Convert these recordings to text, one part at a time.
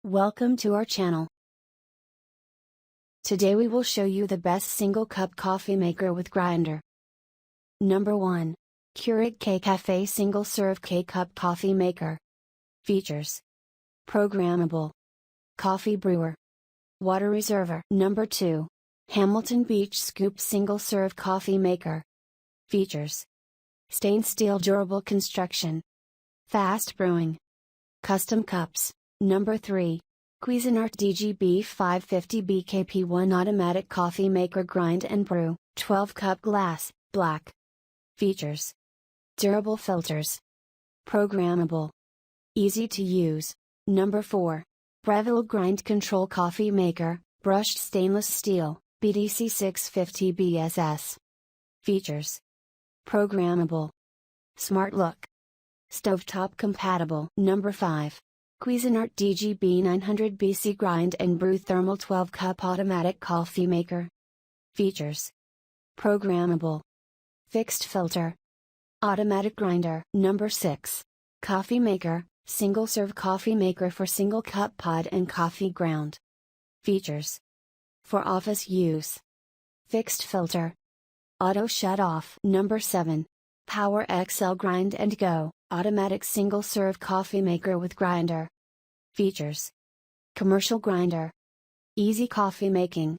Welcome to our channel. Today we will show you the best single cup coffee maker with grinder. Number 1. Keurig K-Cafe Single Serve K-Cup Coffee Maker. Features: programmable, coffee brewer, water reservoir. Number 2. Hamilton Beach Scoop Single Serve Coffee Maker. Features: stainless steel durable construction, fast brewing, custom cups. Number 3. Cuisinart DGB 550 BKP1 Automatic Coffee Maker Grind and Brew, 12 cup glass, black. Features: durable filters, programmable, easy to use. Number 4. Breville Grind Control Coffee Maker, brushed stainless steel, BDC 650 BSS. Features: programmable, smart look, stovetop compatible. Number 5. Cuisinart DGB 900 BC Grind and Brew Thermal 12 cup Automatic Coffee Maker. Features: programmable, fixed filter, automatic grinder. Number 6. Coffee Maker, Single Serve Coffee Maker for Single Cup Pod and Coffee Ground. Features: for office use, fixed filter, auto shut off. Number 7. Power XL Grind and Go, Automatic Single Serve Coffee Maker with Grinder. Features: commercial grinder, easy coffee making,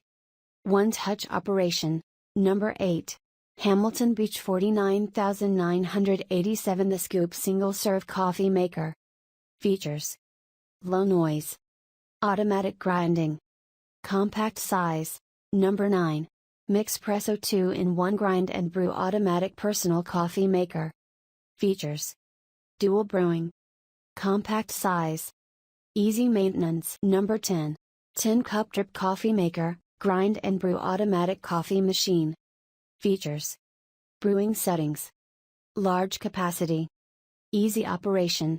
one-touch operation. Number 8. Hamilton Beach 49987 The Scoop Single Serve Coffee Maker. Features: low noise, automatic grinding, compact size. Number 9. Mixpresso 2-in-1 Grind and Brew Automatic Personal Coffee Maker. Features: dual brewing, compact size, easy maintenance. Number 10. 10 cup drip coffee maker, grind and brew automatic coffee machine. Features: brewing settings, large capacity, easy operation.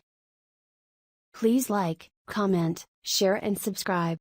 Please like, comment, share and subscribe.